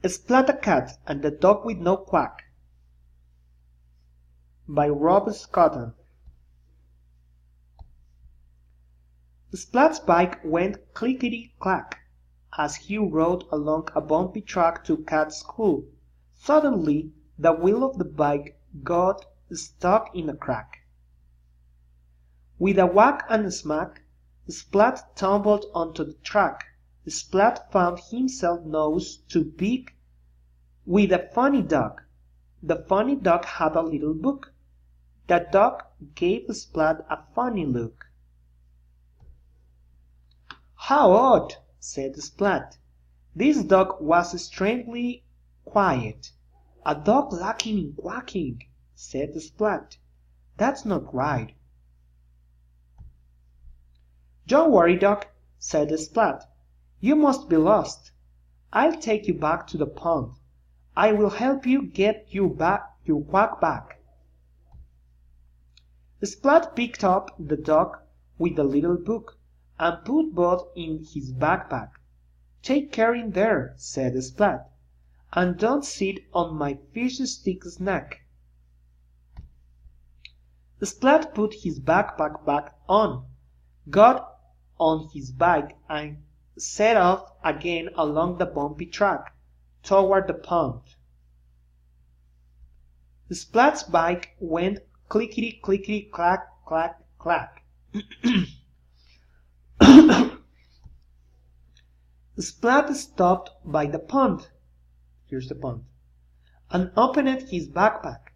Splat the Cat and the Dog with No Quack by Rob Scotton. Splat's bike went clickety-clack as he rode along a bumpy track to Cat's school. Suddenly, the wheel of the bike got stuck in a crack. With a whack and a smack, Splat tumbled onto the track. Splat found himself nose to beak with a funny dog. The funny dog had a little book. The dog gave Splat a funny look. "How odd," said Splat. This dog was strangely quiet. "A dog lacking in quacking," said Splat. "That's not right." "Don't worry, dog," said Splat. "You must be lost. I'll take you back to the pond. I will help you get your quack back." Splat picked up the dog with the little book and put both in his backpack. "Take care in there," said Splat, "and don't sit on my fish stick's neck." Splat put his backpack back on, got on his bike, and set off again along the bumpy track toward the pond. Splat's bike went clickety-clickety-clack, clack, clack. Splat stopped by the pond. Here's the pond. And opened his backpack.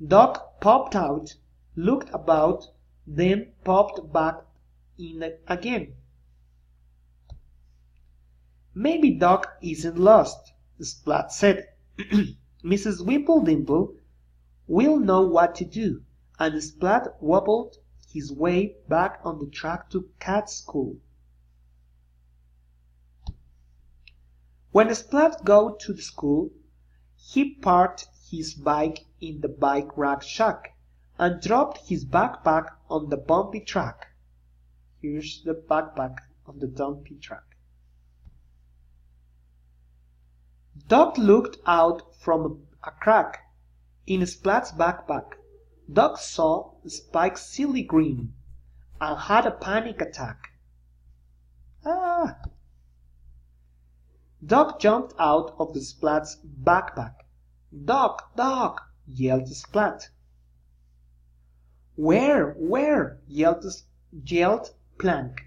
Dog popped out, looked about, then popped back in again. "Maybe Dog isn't lost," Splat said. "Mrs. Whipple-Dimple will know what to do," and Splat wobbled his way back on the track to Cat's school. When Splat got to the school, he parked his bike in the bike rack shack and dropped his backpack on the bumpy track. Here's the backpack on the bumpy track. Dog looked out from a crack in Splat's backpack. Dog saw Spike's silly grin and had a panic attack. "Ah!" Dog jumped out of Splat's backpack. "Dog! Dog!" yelled Splat. Where?" yelled Plank.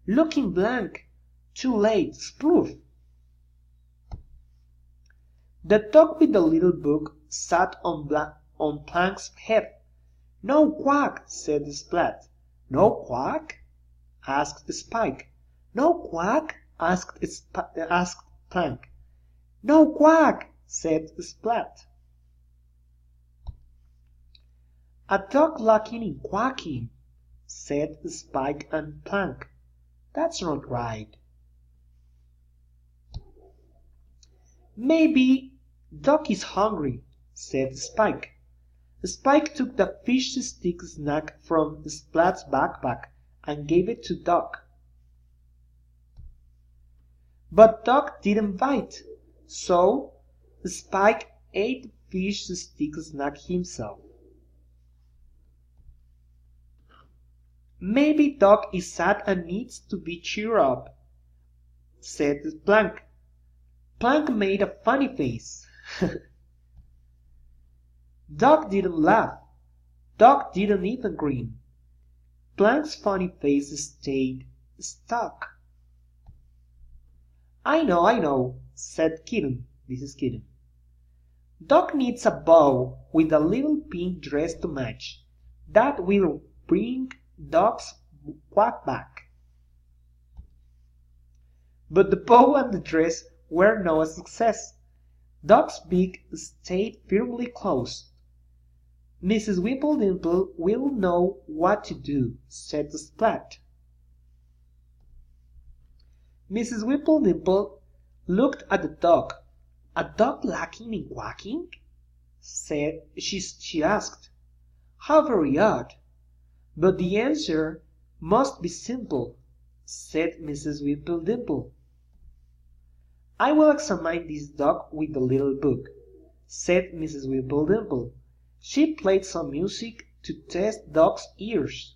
"Looking blank. Too late. Sploof!" The dog with the little book sat on Plank's head. "No quack," said Splat. "No quack?" asked Spike. "No quack?" asked Plank. "No quack," said Splat. "A dog lacking in quacking," said Spike and Plank. "That's not right." "Maybe Dog is hungry," said Spike. Spike took the fish stick snack from Splat's backpack and gave it to Dog. But Dog didn't bite, so Spike ate the fish stick snack himself. "Maybe Dog is sad and needs to be cheered up," said Plank. Plank made a funny face. Dog didn't laugh. Dog didn't even grin. Plank's funny face stayed stuck. I know," said Kitten. This is Kitten. "Dog needs a bow with a little pink dress to match. That will bring Dog's quack back." But the bow and the dress were no success. Dog's beak stayed firmly closed. "Mrs. Whipple-Dimple will know what to do," said Splat. Mrs. Whipple-Dimple looked at the dog. "A dog lacking in quacking?" she asked. "How very odd. But the answer must be simple," said Mrs. Whipple-Dimple. I will examine this dog with the little book, said Mrs. Whipple-Dimple. She played some music to test Dog's ears.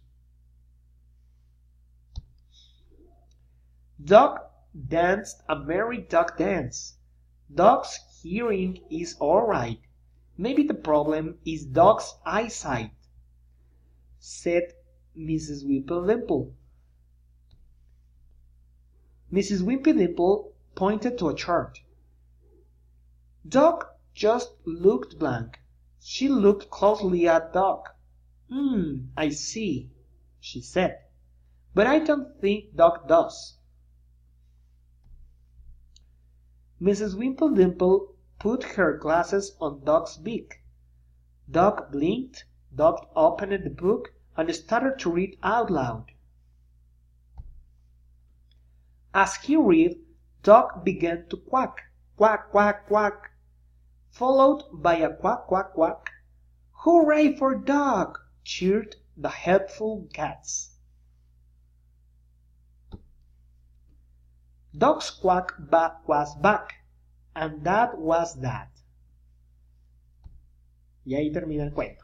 Dog danced a merry dog dance. Dog's hearing is all right. Maybe the problem is Dog's eyesight, said Mrs. Whipple-Dimple. Mrs. Whipple-Dimple pointed to a chart. Dog just looked blank. She looked closely at Dog. I see, she said. But I don't think Dog does. Mrs. Whipple-Dimple put her glasses on Dog's beak. Dog blinked, Dog opened the book, and started to read out loud. As he read, Dog began to quack, quack, quack, quack, followed by a quack, quack, quack. Hooray for Dog! Cheered the helpful cats. Dog's quack back was back, and that was that. Y ahí termina el cuento.